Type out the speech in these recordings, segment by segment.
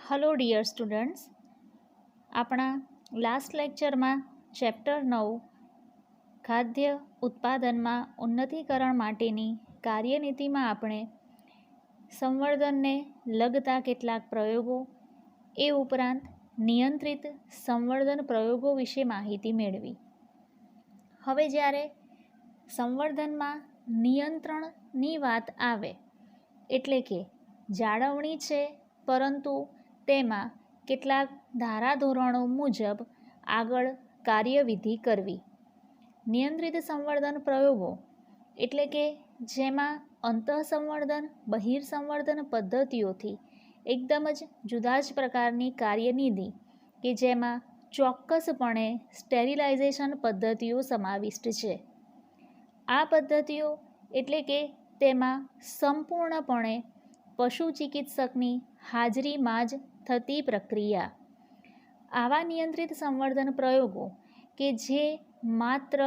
Hello dear students, આપણા last લેક્ચરમાં chapter 9 ખાદ્ય ઉત્પાદનમાં ઉન્નતીકરણ માટેની કાર્યનીતિમાં આપણે સંવર્ધનને લગતા કેટલાક પ્રયોગો એ ઉપરાંત નિયંત્રિત સંવર્ધન પ્રયોગો વિશે માહિતી મેળવી. હવે જ્યારે સંવર્ધનમાં નિયંત્રણની વાત આવે એટલે કે જાળવણી છે, પરંતુ તેમાં કેટલાક ધારાધોરણો મુજબ આગળ કાર્યવિધિ કરવી. નિયંત્રિત સંવર્ધન પ્રયોગો એટલે કે જેમાં અંતઃસંવર્ધન બહિર્સંવર્ધન પદ્ધતિઓથી એકદમ જ જુદા જ પ્રકારની કાર્યનિધિ કે જેમાં ચોક્કસપણે સ્ટેરિલાઇઝેશન પદ્ધતિઓ સમાવિષ્ટ છે. આ પદ્ધતિઓ એટલે કે તેમાં સંપૂર્ણપણે પશુ ચિકિત્સકની હાજરીમાં જ થતી પ્રક્રિયા. આવા નિયંત્રિત સંવર્ધન પ્રયોગો કે જે માત્ર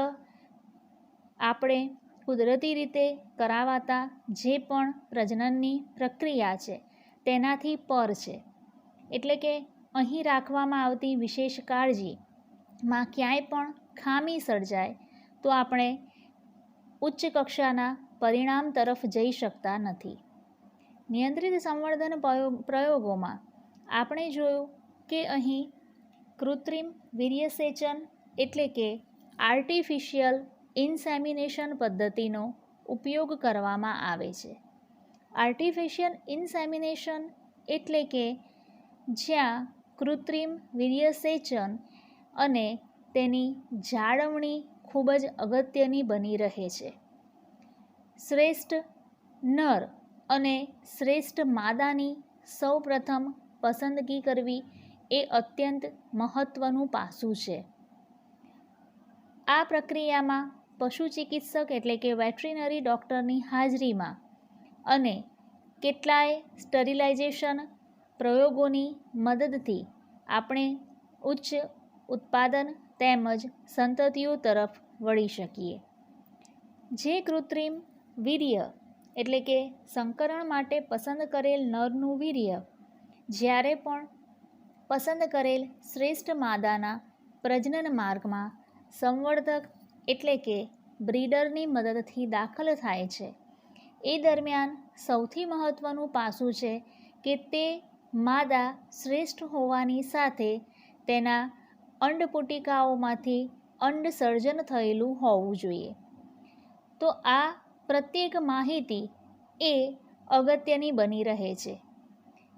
આપણે કુદરતી રીતે કરાવાતા જે પણ પ્રજનનની પ્રક્રિયા છે તેનાથી પર છે. એટલે કે અહીં રાખવામાં આવતી વિશેષ કાળજીમાં ક્યાંય પણ ખામી સર્જાય તો આપણે ઉચ્ચ કક્ષાના પરિણામ તરફ જઈ શકતા નથી. નિયંત્રિત સંવર્ધન પ્રયોગોમાં આપણે જોયું કે અહીં કૃત્રિમ વીર્યસેચન એટલે કે આર્ટિફિશિયલ ઇન્સેમિનેશન પદ્ધતિનો ઉપયોગ કરવામાં આવે છે. આર્ટિફિશિયલ ઇન્સેમિનેશન એટલે કે જ્યાં કૃત્રિમ વીર્યસેચન અને તેની જાળવણી ખૂબ જ અગત્યની બની રહે છે. શ્રેષ્ઠ નર અને શ્રેષ્ઠ માદાની સૌપ્રથમ પસંદગી કરવી એ અત્યંત મહત્ત્વનું પાસું છે. આ પ્રક્રિયામાં પશુ ચિકિત્સક એટલે કે વેટરીનરી ડૉક્ટરની હાજરીમાં અને કેટલાય સ્ટરિલાઇઝેશન પ્રયોગોની મદદથી આપણે ઉચ્ચ ઉત્પાદન તેમજ સંતતિઓ તરફ વળી શકીએ. જે કૃત્રિમ વીર્ય એટલે કે સંકરણ માટે પસંદ કરેલ નરનું વીર્ય જ્યારે પણ પસંદ કરેલ શ્રેષ્ઠ માદાના પ્રજનન માર્ગમાં સંવર્ધક એટલે કે બ્રીડરની મદદથી દાખલ થાય છે, એ દરમિયાન સૌથી મહત્ત્વનું પાસું છે કે તે માદા શ્રેષ્ઠ હોવાની સાથે તેના અંડપુટિકાઓમાંથી અંડસર્જન થયેલું હોવું જોઈએ. તો આ પ્રત્યેક માહિતી એ અગત્યની બની રહે છે.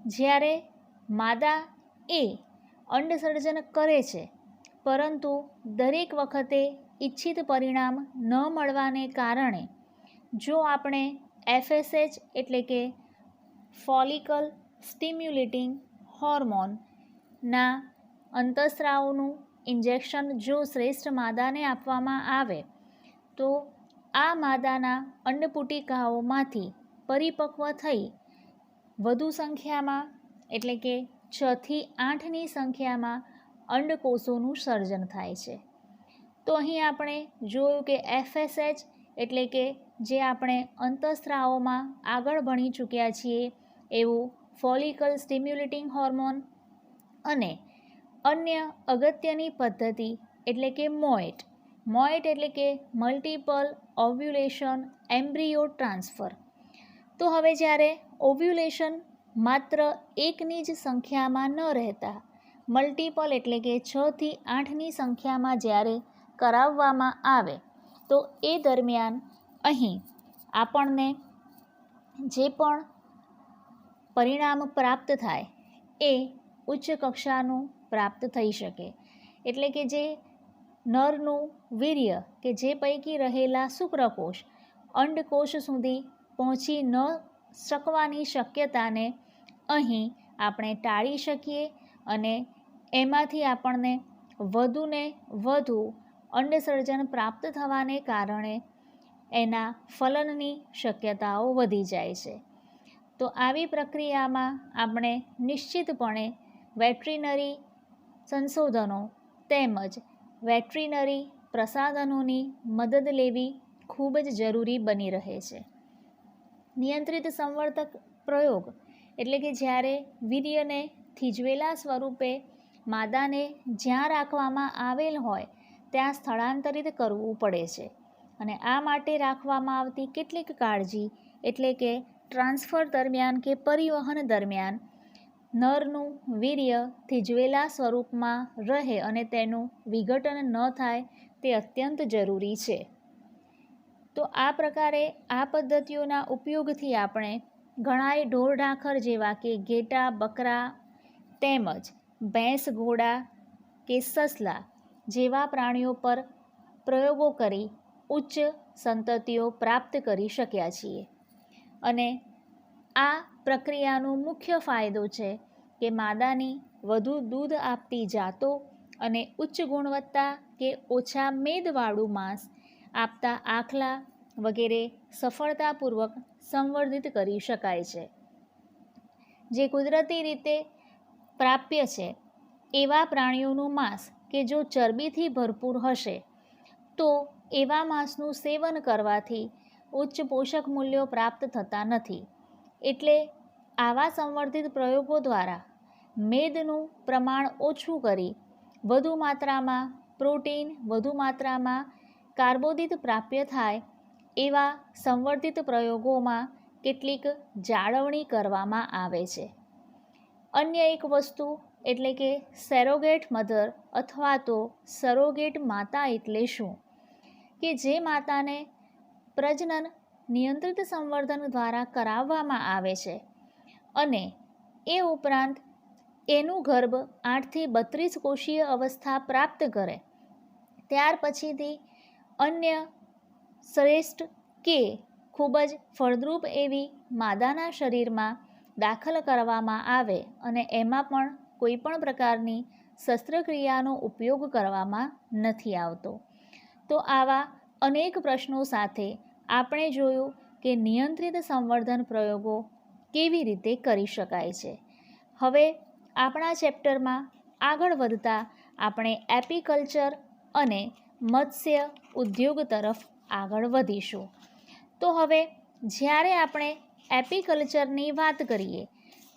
જ્યારે માદા એ અંડસર્જન કરે છે, પરંતુ દરેક વખતે ઈચ્છિત પરિણામ ન મળવાને કારણે જો આપણે FSH એટલે કે ફોલિકલ સ્ટિમ્યુલેટિંગ હોર્મોનના અંતઃસ્રાવનું ઇન્જેક્શન જો શ્રેષ્ઠ માદાને આપવામાં આવે તો આ માદાના અંડપુટિકાઓમાંથી પરિપક્વ થઈ વધુ સંખ્યામાં એટલે કે 6 થી 8ની સંખ્યામાં અંડકોષોનું સર્જન થાય છે. તો અહીં આપણે જોયું કે FSH એટલે કે જે આપણે અંતઃસ્રાવોમાં આગળ ભણી ચૂક્યા છીએ એવું ફોલિકલ સ્ટિમ્યુલેટિંગ હોર્મોન અને અન્ય અગત્યની પદ્ધતિ એટલે કે મોએટ એટલે કે મલ્ટિપલ ઓવ્યુલેશન એમ્બ્રિયો ટ્રાન્સફર. તો હવે જ્યારે ઓવ્યુલેશન માત્ર એકની જ સંખ્યામાં ન રહેતા મલ્ટિપલ એટલે કે 6 થી 8ની સંખ્યામાં જ્યારે કરાવવામાં આવે તો એ દરમિયાન અહીં આપણને જે પણ પરિણામ પ્રાપ્ત થાય એ ઉચ્ચ કક્ષાનું પ્રાપ્ત થઈ શકે. એટલે કે જે નરનું વીર્ય કે જે પૈકી રહેલા શુક્રકોષ અંડકોષ સુધી પહોંચી ન શકવાની શક્યતાને અહીં આપણે ટાળી શકીએ અને એમાંથી આપણને વધુને વધુ અંડસર્જન પ્રાપ્ત થવાને કારણે એના ફલનની શક્યતાઓ વધી જાય છે. તો આવી પ્રક્રિયામાં આપણે નિશ્ચિતપણે વેટરીનરી સંશોધનો તેમજ વેટરીનરી પ્રસાધનોની મદદ લેવી ખૂબ જ જરૂરી બની રહે છે. નિયંત્રિત સંવર્ધક પ્રયોગ એટલે કે જ્યારે વીર્યને થીજવેલા સ્વરૂપે માદાને જ્યાં રાખવામાં આવેલ હોય ત્યાં સ્થળાંતરિત કરવું પડે છે. અને આ માટે રાખવામાં આવતી કેટલીક કાળજી એટલે કે ટ્રાન્સફર દરમિયાન કે પરિવહન દરમિયાન નરનું વીર્ય થીજવેલા સ્વરૂપમાં રહે અને તેનું વિઘટન ન થાય તે અત્યંત જરૂરી છે. તો આ પ્રકારે આ પદ્ધતિઓના ઉપયોગથી આપણે ઘણાય ઢોર ઢાંખર જેવા કે ઘેટા, બકરા તેમજ ભેંસ, ઘોડા કે સસલા જેવા પ્રાણીઓ પર પ્રયોગો કરી ઉચ્ચ સંતતિઓ પ્રાપ્ત કરી શક્યા છીએ. અને આ પ્રક્રિયાનો મુખ્ય ફાયદો છે કે માદાની વધુ દૂધ આપતી જાતો અને ઉચ્ચ ગુણવત્તા કે ઓછા મેદવાળું માંસ આપતા આખલા વગેરે સફળતાપૂર્વક સંવર્ધિત કરી શકાય છે. જે કુદરતી રીતે પ્રાપ્ય છે એવા પ્રાણીઓનું માંસ કે જો ચરબીથી ભરપૂર હશે તો એવા માંસનું સેવન કરવાથી ઉચ્ચ પોષક મૂલ્યો પ્રાપ્ત થતા નથી. એટલે આવા સંવર્ધિત પ્રયોગો દ્વારા મેદનું પ્રમાણ ઓછું કરી વધુ માત્રામાં પ્રોટીન, વધુ માત્રામાં કાર્બોદિત પ્રાપ્ય થાય એવા સંવર્ધિત પ્રયોગોમાં કેટલીક જાળવણી કરવામાં આવે છે. અન્ય એક વસ્તુ એટલે કે સેરોગેટ મધર અથવા તો સરોગેટ માતા એટલે શું? કે જે માતાને પ્રજનન નિયંત્રિત સંવર્ધન દ્વારા કરાવવામાં આવે છે અને એ ઉપરાંત એનું ગર્ભ 8થી 32 કોષીય અવસ્થા પ્રાપ્ત કરે ત્યાર પછીથી અન્ય શ્રેષ્ઠ કે ખૂબ જ ફળદ્રુપ એવી માદાના શરીરમાં દાખલ કરવામાં આવે અને એમાં પણ કોઈ પણ પ્રકારની શસ્ત્રક્રિયાનો ઉપયોગ કરવામાં નથી આવતો. તો આવા અનેક પ્રશ્નો સાથે આપણે જોયું કે નિયંત્રિત સંવર્ધન પ્રયોગો કેવી રીતે કરી શકાય છે. હવે આપણા ચેપ્ટરમાં આગળ વધતા આપણે એપીકલ્ચર અને મત્સ્ય ઉદ્યોગ તરફ આગળ વધીશું. તો હવે જ્યારે આપણે એપીકલ્ચરની વાત કરીએ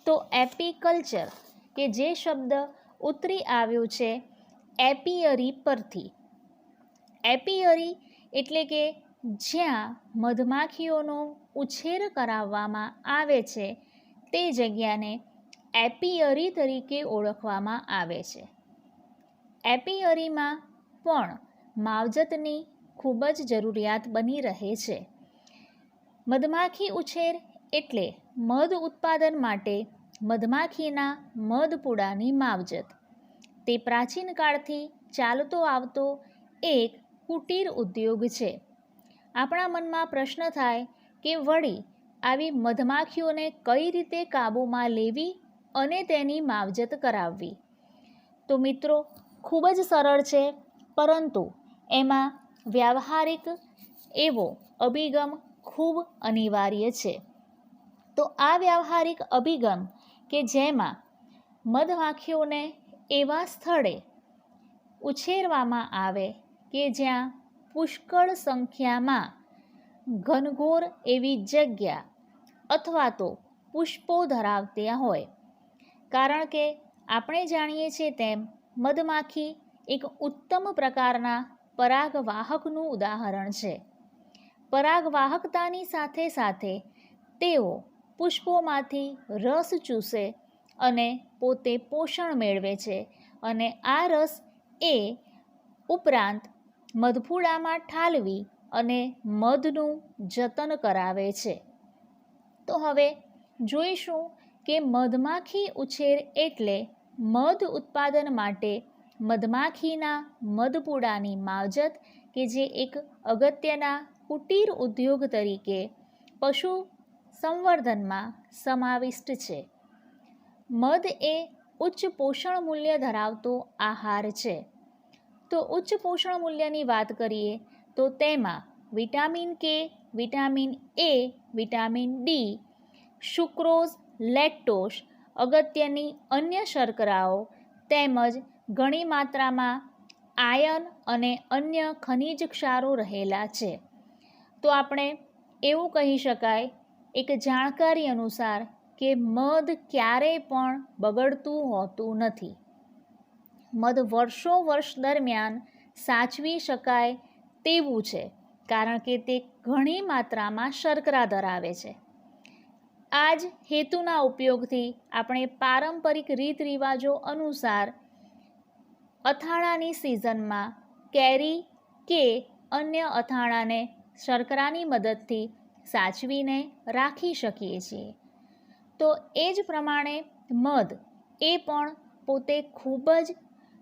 તો એપીકલ્ચર કે જે શબ્દ ઉતરી આવ્યો છે એપિયરી પરથી. એપિયરી એટલે કે જ્યાં મધમાખીઓનો ઉછેર કરાવવામાં આવે છે તે જગ્યાને એપિયરી તરીકે ઓળખવામાં આવે છે. એપિયરીમાં પણ માવજતની ખૂબ જ જરૂરિયાત બની રહે છે. મધમાખી ઉછેર એટલે મધ ઉત્પાદન માટે મધમાખીના મધપૂડાની માવજત. તે પ્રાચીન કાળથી ચાલતો આવતો એક કુટીર ઉદ્યોગ છે. આપણા મનમાં પ્રશ્ન થાય કે વળી આવી મધમાખીઓને કઈ રીતે કાબૂમાં લેવી અને તેની માવજત કરાવવી? તો મિત્રો ખૂબ જ સરળ છે, પરંતુ એમાં વ્યાવહારિક એવો અભિગમ ખૂબ અનિવાર્ય છે. તો આ વ્યાવહારિક અભિગમ કે જેમાં મધમાખીઓને એવા સ્થળે ઉછેરવામાં આવે કે જ્યાં પુષ્કળ સંખ્યામાં ઘનઘોર એવી જગ્યા અથવા તો પુષ્પો ધરાવતા હોય. કારણ કે આપણે જાણીએ છીએ તેમ મધમાખી એક ઉત્તમ પ્રકારના પરાગવાહકનું ઉદાહરણ છે. પરાગવાહકતાની સાથે સાથે તેઓ પુષ્પોમાંથી રસ ચૂસે અને પોતે પોષણ મેળવે છે અને આ રસ એ ઉપરાંત મધપૂડામાં ઠાલવી અને મધનું જતન કરાવે છે. તો હવે જોઈશું કે મધમાખી ઉછેર એટલે મધ ઉત્પાદન માટે મધમાખીના મધપૂડાની માવજત કે જે એક અગત્યના કુટીર ઉદ્યોગ તરીકે પશુ સંવર્ધનમાં સમાવિષ્ટ છે. મધ એ ઉચ્ચ પોષણ મૂલ્ય ધરાવતો આહાર છે. તો ઉચ્ચ પોષણ મૂલ્યની વાત કરીએ તો તેમાં વિટામિન કે, vitamin A, vitamin D, sucrose, lactose, અગત્યની અન્ય શર્કરાઓ તેમજ ઘણી માત્રામાં આયર્ન અને અન્ય ખનિજ ક્ષારો રહેલા છે. તો આપણે એવું કહી શકાય એક જાણકારી અનુસાર કે મધ ક્યારેય પણ બગડતું હોતું નથી. મધ વર્ષ દરમિયાન સાચવી શકાય તેવું છે, કારણ કે તે ઘણી માત્રામાં શર્કરા ધરાવે છે. આ જ હેતુના ઉપયોગથી આપણે પારંપરિક રીત રિવાજો અનુસાર અથાણાંની સિઝનમાં કેરી કે અન્ય અથાણાંને શર્કરાની મદદથી સાચવીને રાખી શકીએ છીએ. તો એ જ પ્રમાણે મધ એ પણ પોતે ખૂબ જ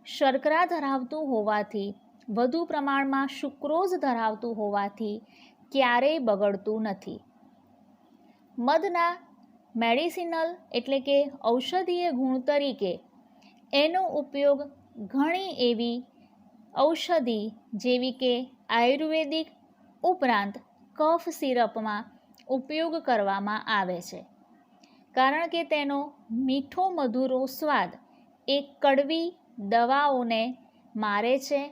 શર્કરા ધરાવતું હોવાથી, વધુ પ્રમાણમાં સુક્રોઝ ધરાવતું હોવાથી ક્યારેય બગડતું નથી. મધના મેડિસિનલ એટલે કે ઔષધીય ગુણ તરીકે એનો ઉપયોગ ઘણી એવી ઔષધિ જેવી કે આયુર્વેદિક ઉપરાંત કફ સિરપમાં ઉપયોગ કરવામાં આવે છે, કારણ કે તેનો મીઠો મધુરો સ્વાદ એ કડવી દવાઓને મારે છે.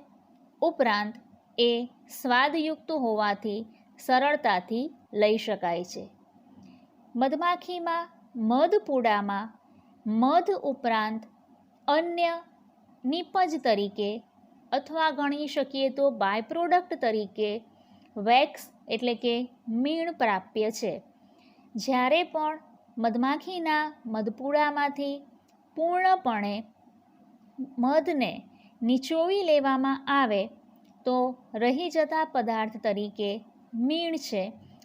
ઉપરાંત એ સ્વાદયુક્ત હોવાથી સરળતાથી લઈ શકાય છે. મધમાખીમાં મધપૂડામાં મધ ઉપરાંત અન્ય નિપજ તરીકે અથવા ગણી શકીએ તો બાય પ્રોડક્ટ તરીકે વેક્સ એટલે કે મીણ પ્રાપ્ય છે. જ્યારે પણ મધમાખીના મધપૂડામાંથી પૂર્ણપણે મધને નીચોવી લેવામાં આવે તો રહી જતા પદાર્થ તરીકે મીણ છે,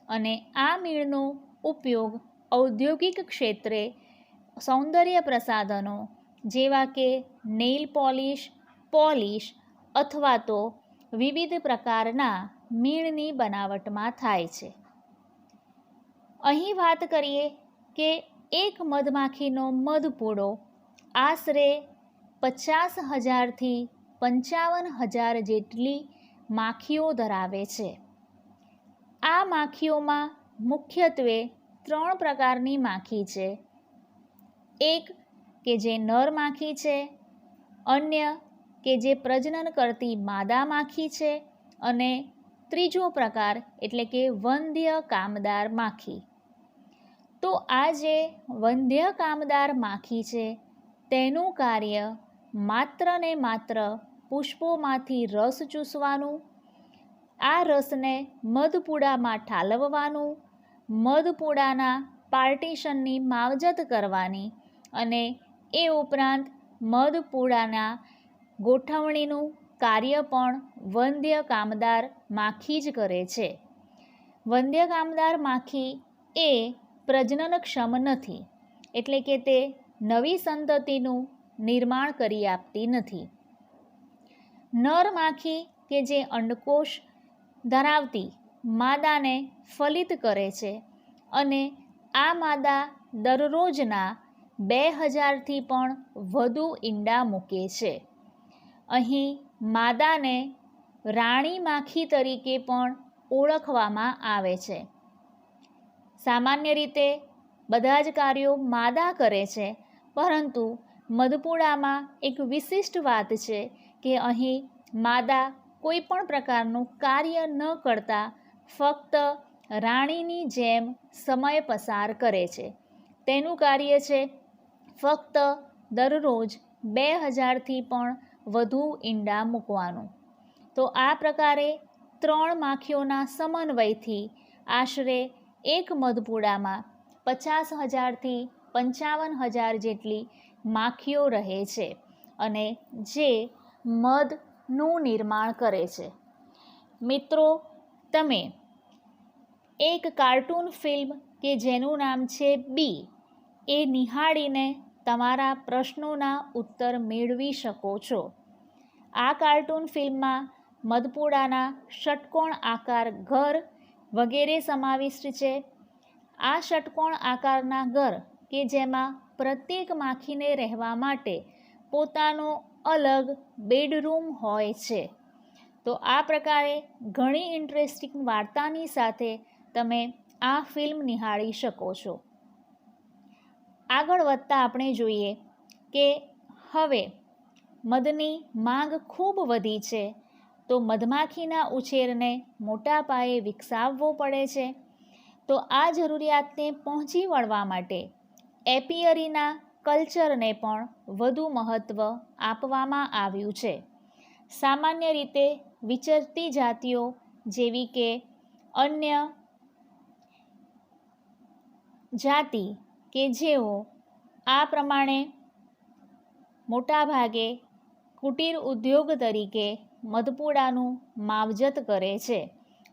અને આ મીણનો ઉપયોગ ઔદ્યોગિક ક્ષેત્રે સૌંદર્ય પ્રસાધનો જેવા કે નેઇલ પોલિશ અથવા તો વિવિધ પ્રકારના મીણની બનાવટમાં થાય છે. અહીં વાત કરીએ કે એક મધમાખીનો મધપૂડો આશરે 50,000થી 55,000 જેટલી માખીઓ ધરાવે છે. આ માખીઓમાં મુખ્યત્વે 3 પ્રકારની માખી છે. એક કે જે નર માખી છે, અન્ય કે જે પ્રજનન કરતી માદા માખી છે, અને ત્રીજો પ્રકાર એટલે કે વંધ્ય કામદાર માખી. તો આ જે વંધ્ય કામદાર માખી છે તેનું કાર્ય માત્ર ને માત્ર પુષ્પોમાંથી રસ ચૂસવાનું, આ રસને મધપૂડામાં ઠાલવવાનું, મધપૂડાના પાર્ટીશનની માવજત કરવાની, અને એ ઉપરાંત મધપૂડાના ગોઠવણીનું કાર્ય પણ વંધ્ય કામદાર માખી જ કરે છે. વંધ્ય કામદાર માખી એ પ્રજનનક્ષમ નથી, એટલે કે તે નવી સંતતિનું નિર્માણ કરી આપતી નથી. નર માખી કે જે અંડકોષ ધરાવતી માદાને ફલિત કરે છે, અને આ માદા દરરોજના 2000થી પણ વધુ ઈંડા મૂકે છે. અહીં માદાને રાણી માખી તરીકે પણ ઓળખવામાં આવે છે. સામાન્ય રીતે બધા જ કાર્યો માદા કરે છે, પરંતુ મધપૂડામાં એક વિશિષ્ટ વાત છે કે અહીં માદા કોઈ પણ પ્રકારનું કાર્ય ન કરતા ફક્ત રાણીની જેમ સમય પસાર કરે છે. તેનું કાર્ય છે ફક્ત દરરોજ 2000થી પણ વધુ ઈંડા મૂકવાનું. તો આ પ્રકારે 3 માખીઓના સમન્વયથી આશરે એક મધપૂડામાં 50,000થી 55,000 જેટલી માખીઓ રહે છે, અને જે મધનું નિર્માણ કરે છે. મિત્રો, તમે એક કાર્ટૂન ફિલ્મ કે જેનું નામ છે બી એ નિહાળીને તમારા પ્રશ્નોના ઉત્તર મેળવી શકો છો. આ કાર્ટૂન ફિલ્મમાં મધપૂડાના ષટકોણ આકાર ઘર વગેરે સમાવિષ્ટ છે. આ ષટકોણ આકારના ઘર કે જેમાં પ્રત્યેક માખીને રહેવા માટે પોતાનો અલગ બેડરૂમ હોય છે. તો આ પ્રકારે ઘણી ઇન્ટરેસ્ટિંગ વાર્તાની સાથે તમે આ ફિલ્મ નિહાળી શકો છો. આગળ વધતા આપણે જોઈએ કે હવે મધની માંગ ખૂબ વધી છે, તો મધમાખીના ઉછેરને મોટા પાયે વિકસાવવો પડે છે. તો આ જરૂરિયાતને પહોંચી વળવા માટે એપિયરીના કલ્ચરને પણ વધુ મહત્ત્વ આપવામાં આવ્યું છે. સામાન્ય રીતે વિચરતી જાતિઓ જેવી કે અન્ય જાતિ કે જેઓ આ પ્રમાણે મોટાભાગે કુટીર ઉદ્યોગ તરીકે મધપૂડાનું માવજત કરે છે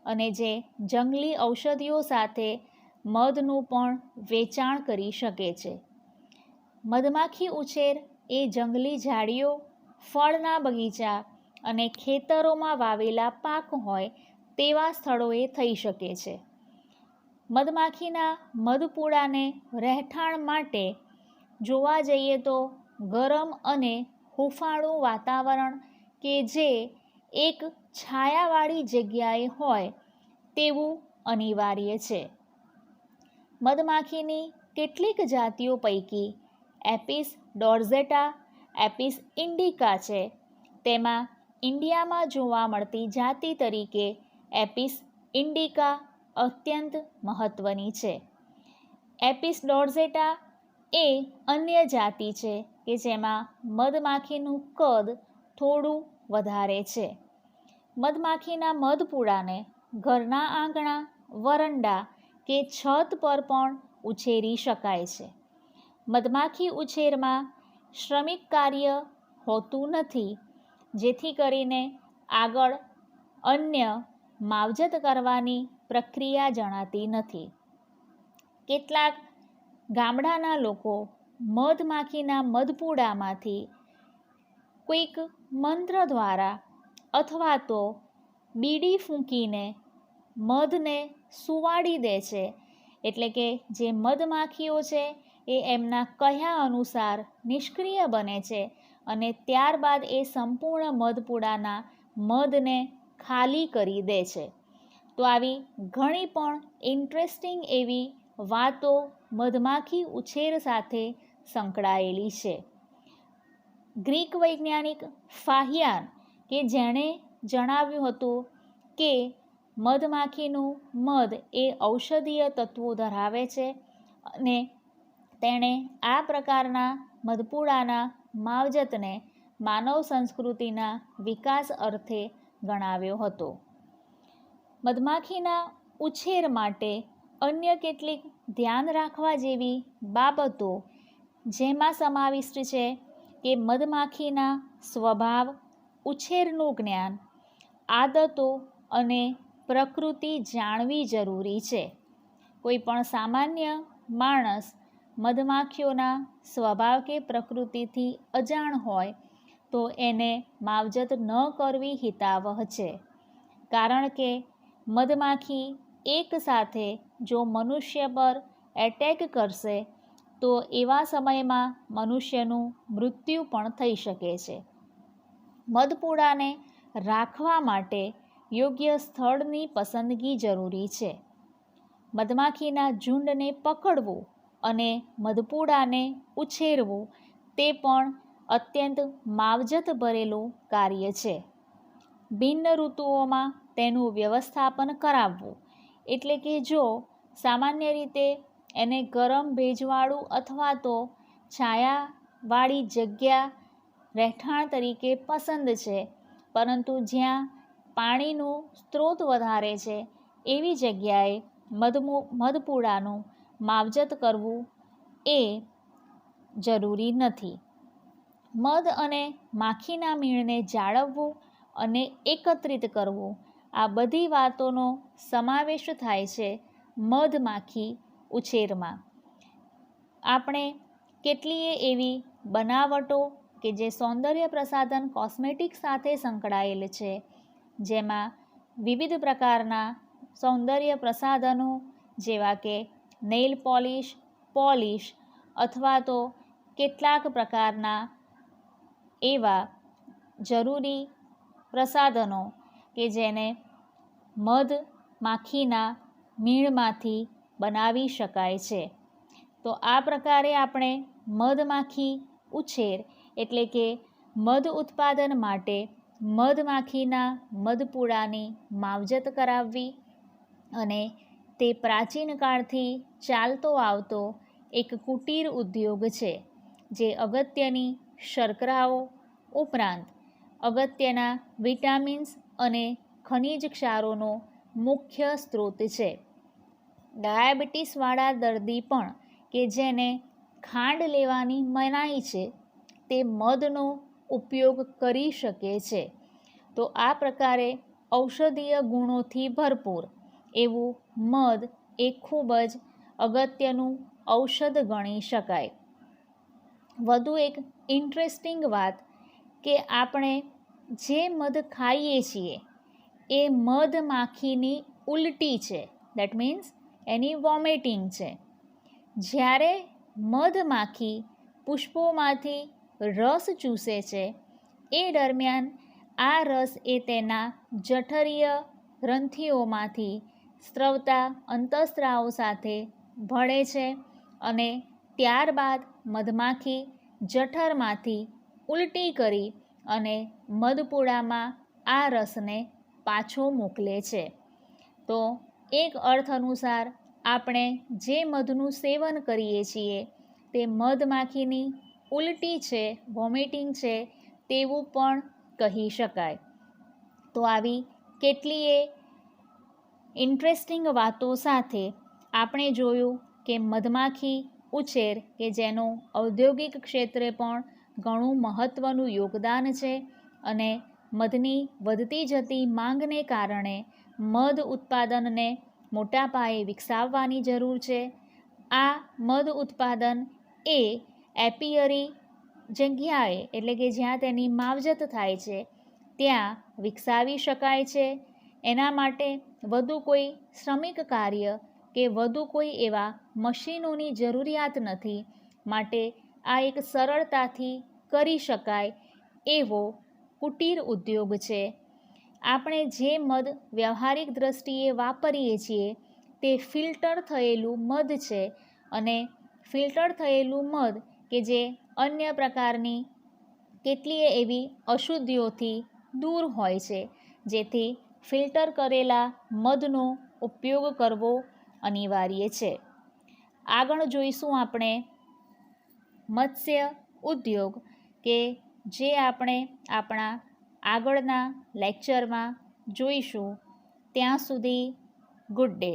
અને જે જંગલી ઔષધિઓ સાથે મધનું પણ વેચાણ કરી શકે છે. મધમાખી ઉછેર એ જંગલી ઝાડીઓ, ફળના બગીચા અને ખેતરોમાં વાવેલા પાક હોય તેવા સ્થળોએ થઈ શકે છે. મધમાખીના મધપૂડાને રહેઠાણ માટે જોવા જઈએ તો ગરમ અને હૂંફાળું વાતાવરણ કે જે એક છાયાવાળી જગ્યાએ હોય તેવું અનિવાર્ય છે. મધમાખીની કેટલીક જાતિઓ પૈકી એપિસ ડોર્ઝેટા, એપિસ ઇન્ડિકા છે. તેમાં ઇન્ડિયામાં જોવા મળતી જાતિ તરીકે એપિસ ઇન્ડિકા અત્યંત મહત્ત્વની છે. એપિસ ડોર્ઝેટા એ અન્ય જાતિ છે કે જેમાં મધમાખીનું કદ થોડું વધારે છે. મધમાખીના મધપૂડાને ઘરના આંગણા, વરંડા કે છત પર પણ ઉછેરી શકાય છે. મધમાખી ઉછેરમાં શ્રમિક કાર્ય હોતું નથી, જેથી કરીને આગળ અન્ય માવજત કરવાની પ્રક્રિયા જણાતી નથી. કેટલાક ગામડાના લોકો મધમાખીના મધપૂડામાંથી કોઈક મંત્ર દ્વારા અથવા તો બીડી ફૂંકીને મધને સુવાડી દે છે. એટલે કે જે મધમાખીઓ છે એ એમના કહ્યા અનુસાર નિષ્ક્રિય બને છે અને ત્યારબાદ એ સંપૂર્ણ મધપૂડાના મધને ખાલી કરી દે છે. તો આવી ઘણી પણ ઇન્ટરેસ્ટિંગ એવી વાતો મધમાખી ઉછેર સાથે સંકળાયેલી છે. ગ્રીક વૈજ્ઞાનિક ફાહિયાન કે જેણે જણાવ્યું હતું કે મધમાખીનું મધ એ ઔષધીય તત્વો ધરાવે છે અને તેણે આ પ્રકારના મધપૂડાના માવજતને માનવ સંસ્કૃતિના વિકાસ અર્થે ગણાવ્યો હતો. મધમાખીના ઉછેર માટે અન્ય કેટલીક ધ્યાન રાખવા જેવી બાબતો જેમાં સમાવિષ્ટ છે કે મધમાખીના સ્વભાવ, ઉછેરનું જ્ઞાન, આદતો અને પ્રકૃતિ જાણવી જરૂરી છે. કોઈ પણ સામાન્ય માણસ મધમાખીઓના સ્વભાવ કે પ્રકૃતિથી અજાણ હોય તો એને માવજત ન કરવી હિતાવહ છે. કારણ કે મધમાખી એકસાથે જો મનુષ્ય પર એટેક કરશે તો એવા સમયમાં મનુષ્યનું મૃત્યુ પણ થઈ શકે છે. મધપૂડાને રાખવા માટે યોગ્ય સ્થળની પસંદગી જરૂરી છે. મધમાખીના ઝુંડને પકડવું અને મધપૂડાને ઉછેરવું તે પણ અત્યંત માવજત ભરેલું કાર્ય છે. ભિન્ન ઋતુઓમાં તેનું વ્યવસ્થાપન કરાવવું, એટલે કે જો સામાન્ય રીતે એને ગરમ, ભેજવાળું અથવા તો છાયાવાળી જગ્યા રહેઠાણ તરીકે પસંદ છે, પરંતુ જ્યાં પાણીનું સ્ત્રોત વધારે છે એવી જગ્યાએ મધપૂડાનું માવજત કરવું એ જરૂરી નથી. મધ અને માખીના મીણને જાળવવું અને એકત્રિત કરવું, આ બધી વાતોનો સમાવેશ થાય છે મધમાખી ઉછેરમાં. આપણે કેટલીય એવી બનાવટો કે જે સૌંદર્ય પ્રસાધન કોસ્મેટિક સાથે સંકળાયેલ છે, જેમાં વિવિધ પ્રકારના સૌંદર્ય પ્રસાધનો જેવા કે નેઇલ પોલિશ અથવા તો કેટલાક પ્રકારના એવા જરૂરી પ્રસાધનો કે જેને મધમાખીના મીણમાંથી બનાવી શકાય છે. તો આ પ્રકારે આપણે મધમાખી ઉછેર એટલે કે મધ ઉત્પાદન માટે મધમાખીના મધપૂડાની માવજત કરાવવી અને તે પ્રાચીન કાળથી ચાલતો આવતો એક કુટીર ઉદ્યોગ છે, જે અગત્યની શર્કરાઓ ઉપરાંત અગત્યના વિટામિન્સ અને ખનિજ ક્ષારોનો મુખ્ય સ્ત્રોત છે. ડાયાબિટીસવાળા દર્દી પણ કે જેને ખાંડ લેવાની મનાઈ છે, તે મધનો ઉપયોગ કરી શકે છે. તો આ પ્રકારે ઔષધીય ગુણોથી ભરપૂર એવું મધ એ ખૂબ જ અગત્યનું ઔષધ ગણી શકાય. વધુ એક ઇન્ટરેસ્ટિંગ વાત કે આપણે જે મધ ખાઈએ છીએ એ મધમાખીની ઉલટી છે, દેટ મીન્સ એની વોમિટિંગ છે. જ્યારે મધમાખી પુષ્પોમાંથી રસ ચૂસે છે એ દરમિયાન આ રસ એ તેના જઠરીય ગ્રંથિઓમાંથી સ્રવતા અંતઃસ્ત્રાવો સાથે ભળે છે અને ત્યારબાદ મધમાખી જઠરમાંથી ઉલટી કરી અને મધપુડામાં આ રસને પાછો મોકલે છે. તો એક અર્થ અનુસાર આપણે જે મધનું સેવન કરીએ છીએ તે મધમાખીની ઉલટી છે, વોમિટિંગ છે તેવું પણ કહી શકાય. તો આવી કેટલીય ઇન્ટરેસ્ટિંગ વાતો સાથે આપણે જોયું કે મધમાખી ઉછેર કે જેનું ઔદ્યોગિક ક્ષેત્રે પણ ઘણું મહત્ત્વનું યોગદાન છે અને મધની વધતી જતી માંગને કારણે મધ ઉત્પાદનને મોટા પાયે વિકસાવવાની જરૂર છે. આ મધ ઉત્પાદન એ એપિયરી જગ્યાએ એટલે કે જ્યાં તેની માવજત થાય છે ત્યાં વિકસાવી શકાય છે. એના માટે વધુ કોઈ શ્રમિક કાર્ય કે વધુ કોઈ એવા મશીનોની જરૂરિયાત નથી. માટે આ એક સરળતાથી કરી શકાય એવો કુટીર ઉદ્યોગ છે. આપણે જે મધ વ્યવહારિક દ્રષ્ટિએ વાપરીએ છીએ તે ફિલ્ટર થયેલું મધ છે અને ફિલ્ટર થયેલું મધ કે જે અન્ય પ્રકારની કેટલીય એવી અશુદ્ધિઓથી દૂર હોય છે, જેથી ફિલ્ટર કરેલા મધનો ઉપયોગ કરવો અનિવાર્ય છે. આગળ જોઈશું આપણે મત્સ્ય ઉદ્યોગ કે જે આપણે આપણા આગળના લેક્ચરમાં જોઈશું. ત્યાં સુધી ગુડ ડે.